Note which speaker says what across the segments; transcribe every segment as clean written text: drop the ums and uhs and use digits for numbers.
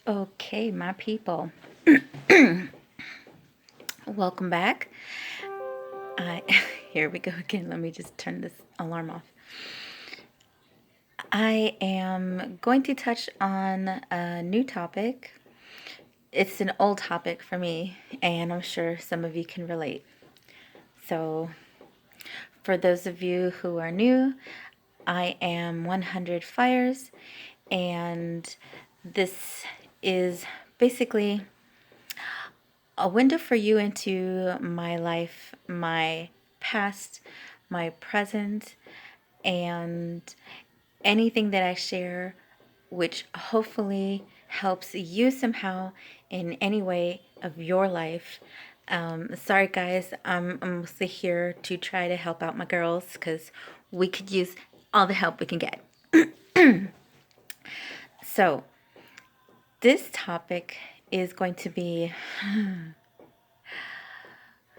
Speaker 1: Okay, my people, welcome back. I Here we go again. Let me just turn this alarm off. I am going to touch on a new topic. It's an old topic for me, and I'm sure some of you can relate. So, for those of you who are new, I am 100 Fires, and this is basically a window for you into my life, my past, my present, and anything that I share, which hopefully helps you somehow in any way of your life. Sorry, guys, I'm mostly here to try to help out my girls because we could use all the help we can get. So, this topic is going to be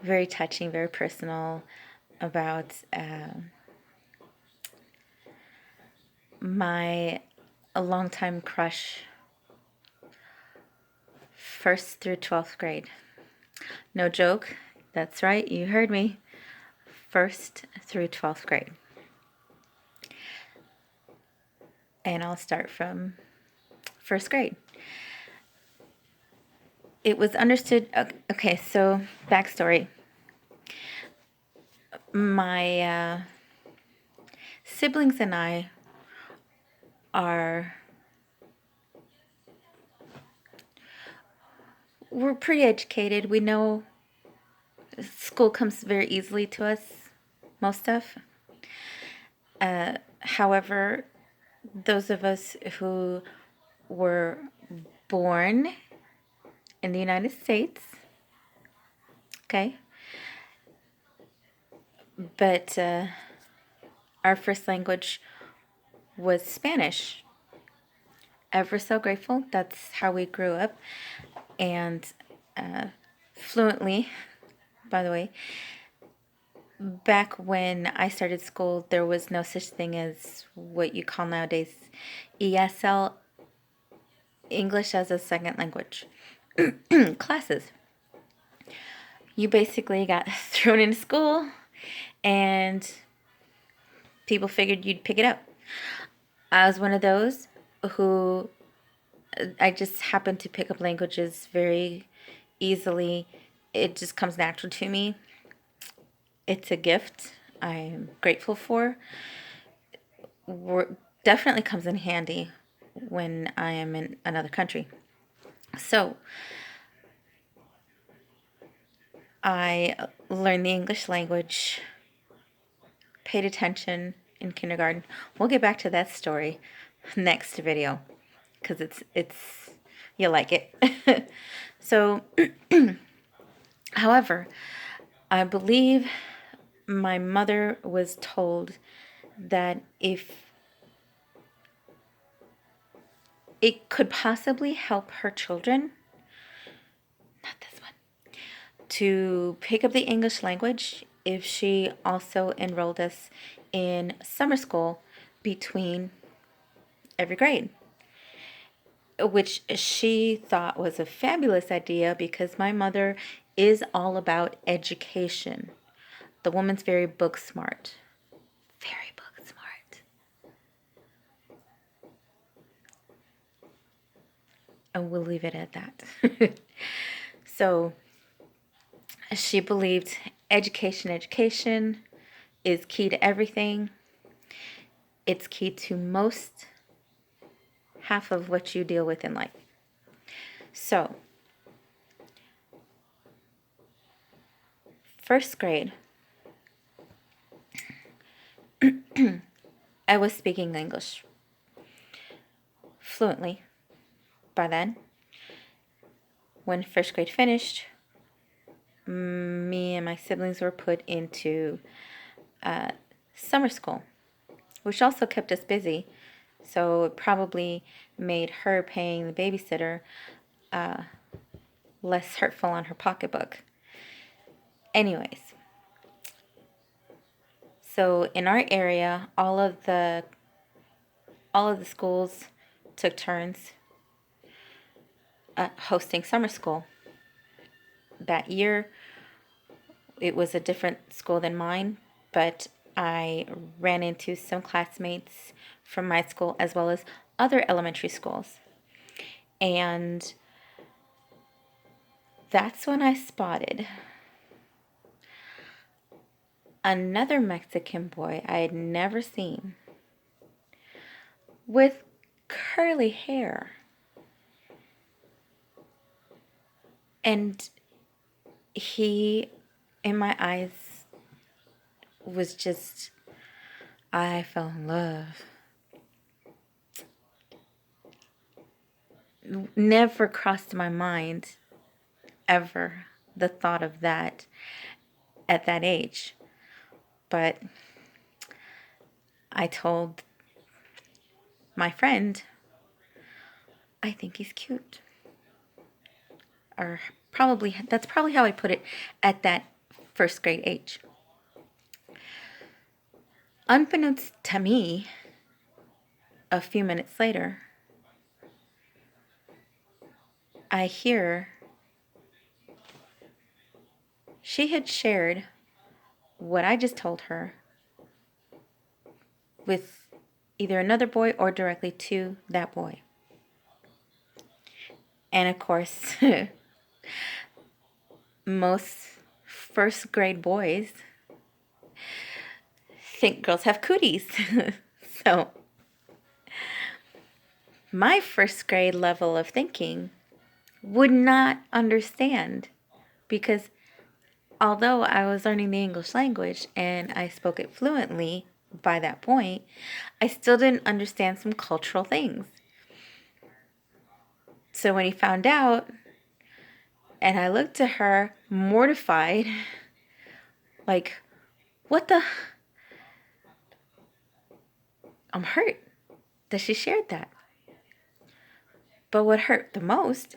Speaker 1: very touching, very personal about my a longtime crush, first through 12th grade. No joke. That's right. You heard me. First through 12th grade. And I'll start from first grade. It was understood. Okay, so backstory. My siblings and I are we're pretty educated. We know school comes very easily to us, most stuff. However, those of us who were born in the United States, okay, but our first language was Spanish. Ever so grateful. That's how we grew up. And fluently, by the way, back when I started school, there was no such thing as what you call nowadays ESL, English as a second language, classes. You basically got thrown into school and people figured you'd pick it up. I was one of those who I just happen to pick up languages very easily. It just comes natural to me. It's a gift I'm grateful for. Definitely comes in handy when I am in another country. So I learned the English language, paid attention in kindergarten. We'll get back to that story next video because it's you'll like it. So, however, I believe my mother was told that if it could possibly help her children, not this one, to pick up the English language if she also enrolled us in summer school between every grade, which she thought was a fabulous idea because my mother is all about education. The woman's very book smart. Very book smart. And we'll leave it at that. So she believed education is key to everything. It's key to most half of what you deal with in life. So, first grade, I was speaking English fluently by then. When first grade finished, me and my siblings were put into summer school, which also kept us busy. So it probably made her paying the babysitter less hurtful on her pocketbook. Anyways, so in our area, all of the schools took turns hosting summer school. That year, it was a different school than mine, but I ran into some classmates from my school as well as other elementary schools. And that's when I spotted another Mexican boy I had never seen with curly hair. And he, in my eyes, was just, I fell in love. Never crossed my mind, ever, the thought of that at that age. But I told my friend, I think he's cute. Or that's probably how I put it at that first grade age. Unbeknownst to me, a few minutes later, I hear she had shared what I just told her with either another boy or directly to that boy. And of course, most first grade boys think girls have cooties. So my first grade level of thinking would not understand, because although I was learning the English language and I spoke it fluently by that point, I still didn't understand some cultural things. So when he found out, and I looked at her mortified, like, what the? I'm hurt that she shared that. But what hurt the most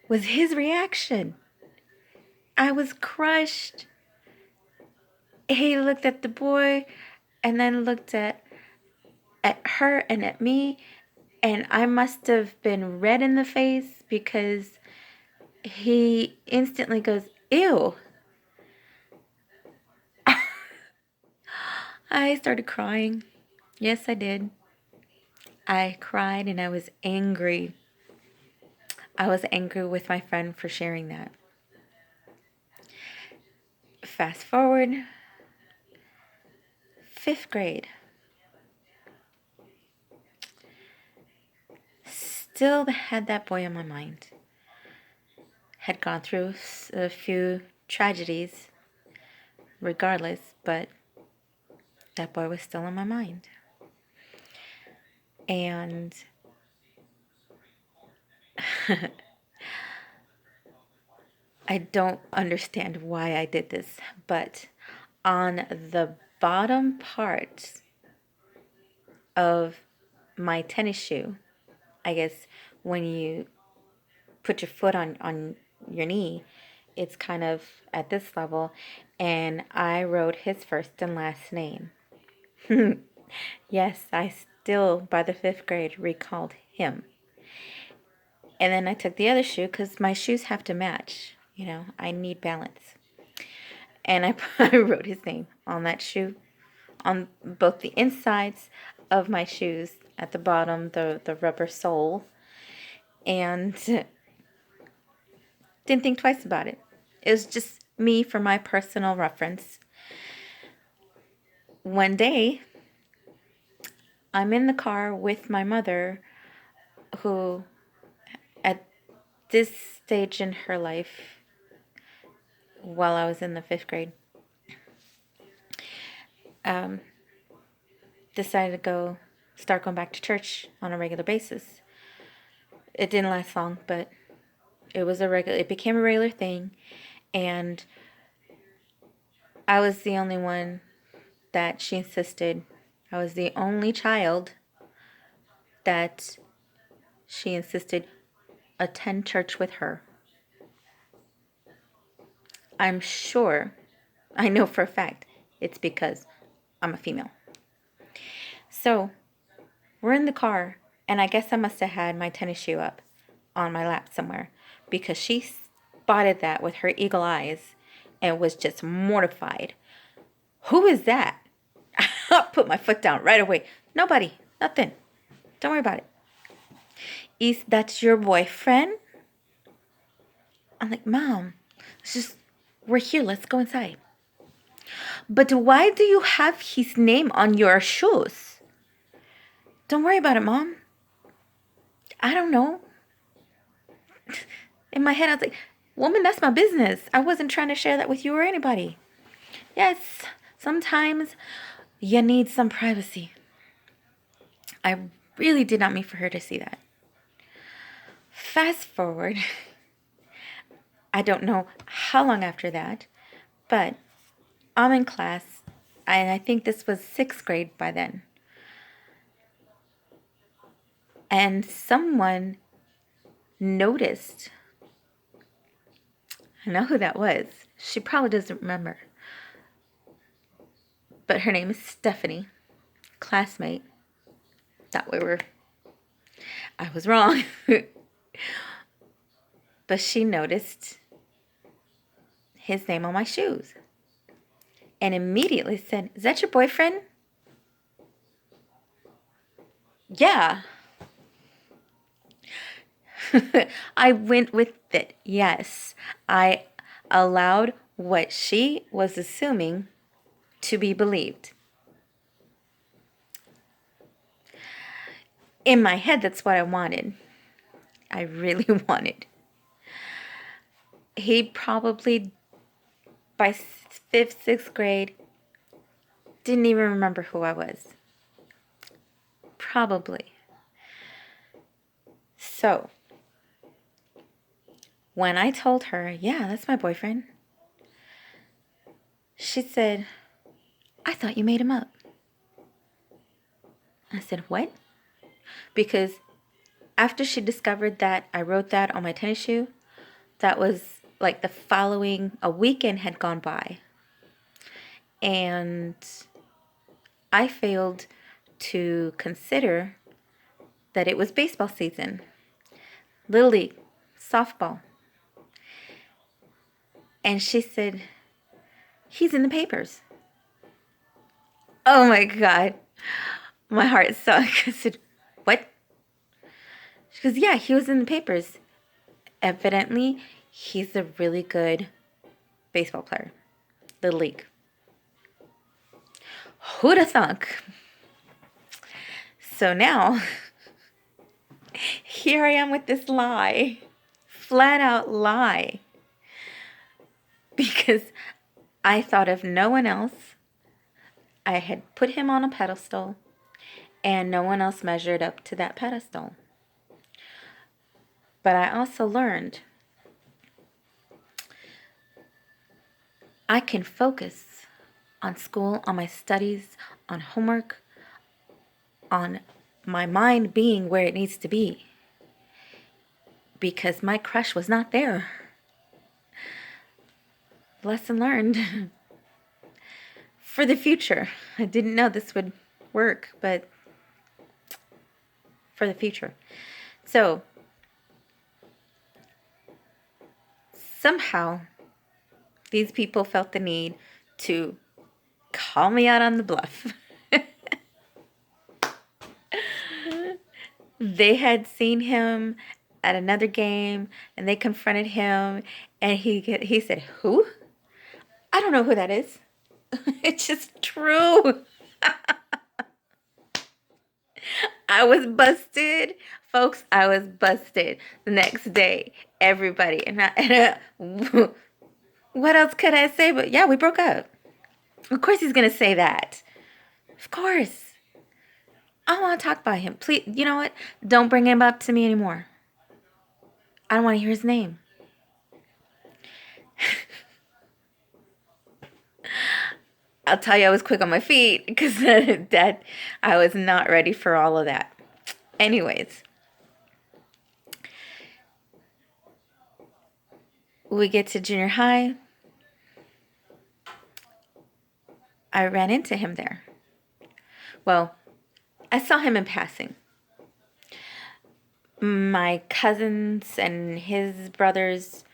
Speaker 1: was his reaction. I was crushed. He looked at the boy and then looked at her and at me, and I must have been red in the face because he instantly goes, ew. I started crying. Yes, I did. I cried and I was angry. I was angry with my friend for sharing that. Fast forward, 5th grade. Still had that boy on my mind. Had gone through a few tragedies regardless, but that boy was still on my mind. And I don't understand why I did this, but on the bottom part of my tennis shoe, I guess when you put your foot on your knee, it's kind of at this level, and I wrote his first and last name. Yes, I still, by the 5th grade, recalled him. And then I took the other shoe because my shoes have to match. You know, I need balance. And I wrote his name on that shoe, on both the insides of my shoes, at the bottom, the rubber sole. And didn't think twice about it. It was just me for my personal reference. One day, I'm in the car with my mother, who at this stage in her life, while I was in the 5th grade, decided to start going back to church on a regular basis. It didn't last long, but it became a regular thing, and I was the only one that she insisted. I was the only child that she insisted attend church with her. I'm sure, I know for a fact, it's because I'm a female. So, we're in the car, and I guess I must have had my tennis shoe up on my lap somewhere because she spotted that with her eagle eyes and was just mortified. Who is that? I put my foot down right away. Nobody. Nothing. Don't worry about it. Is that your boyfriend? I'm like, Mom, we're here. Let's go inside. But why do you have his name on your shoes? Don't worry about it, Mom. I don't know. In my head, I was like, woman, that's my business. I wasn't trying to share that with you or anybody. Yes, sometimes you need some privacy. I really did not mean for her to see that. Fast forward, I don't know how long after that, but I'm in class, and I think this was 6th grade by then. And someone noticed. I know who that was. She probably doesn't remember. But her name is Stephanie, classmate. I was wrong. But she noticed his name on my shoes and immediately said, "Is that your boyfriend?" Yeah. I went with it. Yes. I allowed what she was assuming to be believed. In my head, that's what I wanted. I really wanted. He probably, by 5th, 6th grade, didn't even remember who I was. Probably. So, when I told her, yeah, that's my boyfriend, she said, "I thought you made him up." I said, "What?" Because after she discovered that I wrote that on my tennis shoe, that was like a weekend had gone by. And I failed to consider that it was baseball season, Little League, softball. And she said, "He's in the papers." Oh my God. My heart sunk. I said, "What?" She goes, "Yeah, he was in the papers. Evidently, he's a really good baseball player. Little League." Who'da thunk? So now, here I am with this lie. Flat out lie. Because I thought of no one else. I had put him on a pedestal, and no one else measured up to that pedestal. But I also learned I can focus on school, on my studies, on homework, on my mind being where it needs to be. Because my crush was not there. Lesson learned. For the future. I didn't know this would work, but for the future. So, somehow, these people felt the need to call me out on the bluff. They had seen him at another game, and they confronted him, and he said, "Who? I don't know who that is." It's just true. I was busted. Folks, I was busted the next day. Everybody. What else could I say? But yeah, we broke up. Of course he's going to say that. Of course. I don't want to talk about him. Please, you know what? Don't bring him up to me anymore. I don't want to hear his name. I'll tell you, I was quick on my feet because that I was not ready for all of that. Anyways, we get to junior high. I ran into him there. Well, I saw him in passing. my cousins and his brothers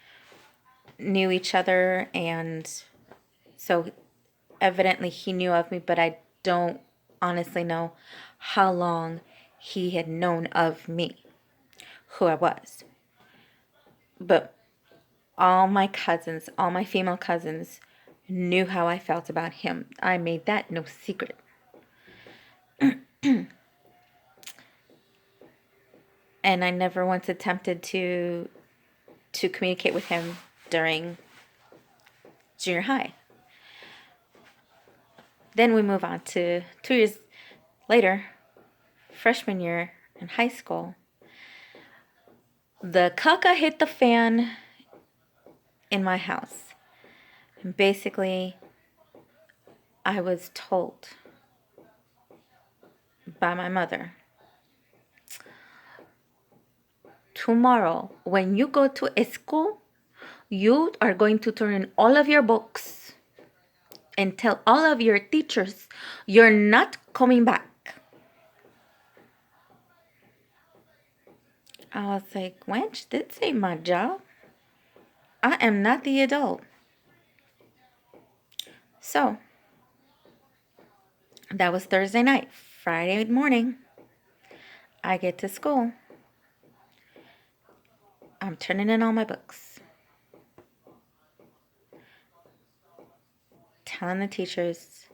Speaker 1: knew each other, and so evidently he knew of me, but I don't honestly know how long he had known of me, who I was. But all my cousins, all my female cousins, knew how I felt about him. I made that no secret. And I never once attempted to communicate with him during junior high. Then we move on to 2 years later, freshman year in high school. The caca hit the fan in my house. And basically, I was told by my mother, tomorrow when you go to a school, you are going to turn in all of your books and tell all of your teachers you're not coming back. I was like, wench, this ain't my job. I am not the adult. So, that was Thursday night. Friday morning, I get to school. I'm turning in all my books. Telling the teachers,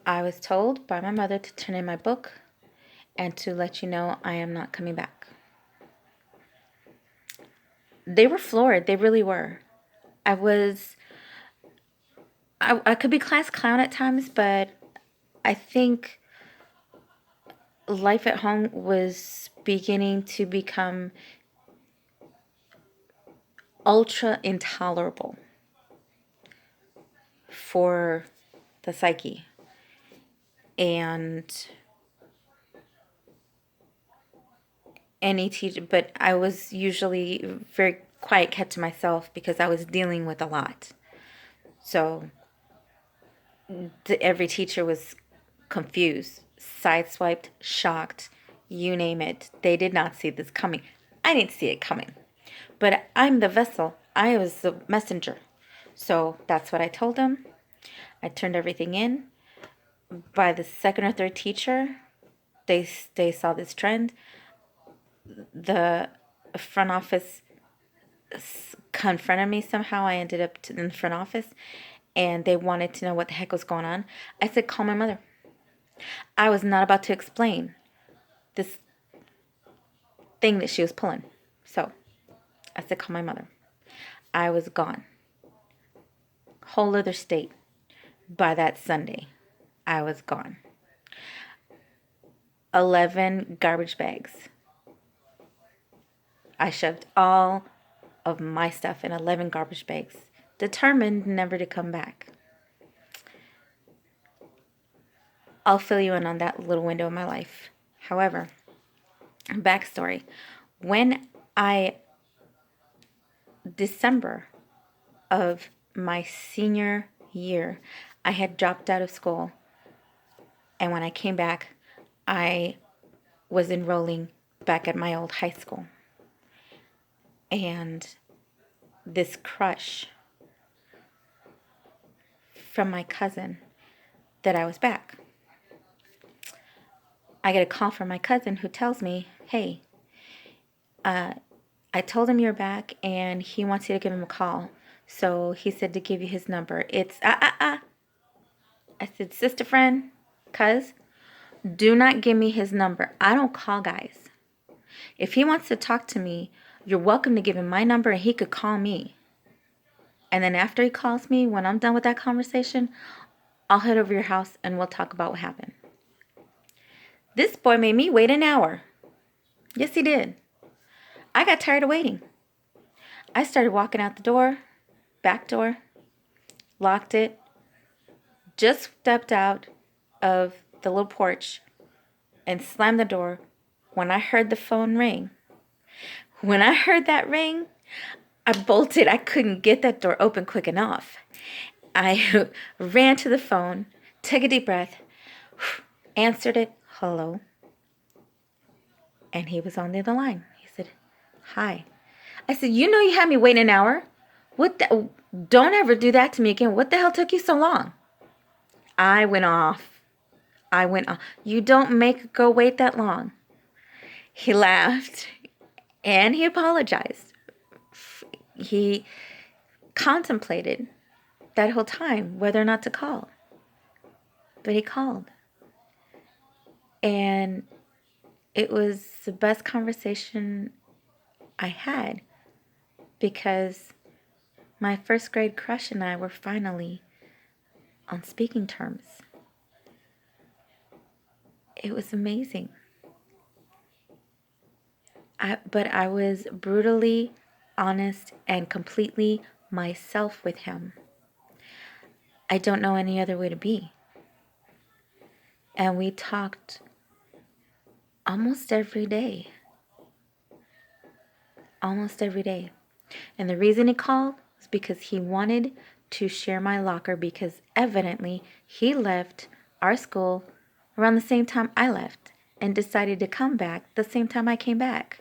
Speaker 1: I was told by my mother to turn in my book and to let you know I am not coming back. They were floored. They really were. I could be class clown at times, but I think life at home was beginning to become ultra intolerable for the psyche. And any teacher, but I was usually very quiet, kept to myself because I was dealing with a lot. So every teacher was confused, sideswiped, shocked, you name it. They did not see this coming. I didn't see it coming. But I'm the vessel. I was the messenger. So that's what I told them. I turned everything in. By the second or third teacher, they saw this trend. The front office confronted me somehow. I ended up in the front office, and they wanted to know what the heck was going on. I said, call my mother. I was not about to explain this thing that she was pulling. So I said, call my mother. I was gone. Whole other state. By that Sunday, I was gone. 11 garbage bags. I shoved all of my stuff in 11 garbage bags, determined never to come back. I'll fill you in on that little window of my life. However, backstory. December of my senior year, I had dropped out of school. And when I came back, I was enrolling back at my old high school. And this crush from my cousin that I was back. I get a call from my cousin who tells me, hey, I told him you're back and he wants you to give him a call. So he said to give you his number. It's, I said, sister friend, cuz, do not give me his number. I don't call guys. If he wants to talk to me, you're welcome to give him my number and he could call me. And then after he calls me, when I'm done with that conversation, I'll head over your house and we'll talk about what happened. This boy made me wait an hour. Yes, he did. I got tired of waiting. I started walking out the door, back door, locked it, just stepped out of the little porch and slammed the door when I heard the phone ring. When I heard that ring, I bolted. I couldn't get that door open quick enough. I ran to the phone, took a deep breath, answered it. Hello. And he was on the other line. He said, "Hi." I said, "You know you had me waiting an hour. Don't ever do that to me again. What the hell took you so long?" I went off. "You don't make a girl wait that long." He laughed and he apologized. He contemplated that whole time whether or not to call. But he called. And it was the best conversation I had, because my first grade crush and I were finally on speaking terms. It was amazing. But I was brutally honest and completely myself with him. I don't know any other way to be. And we talked almost every day. Almost every day. And the reason he called was because he wanted to share my locker, because evidently he left our school around the same time I left and decided to come back the same time I came back.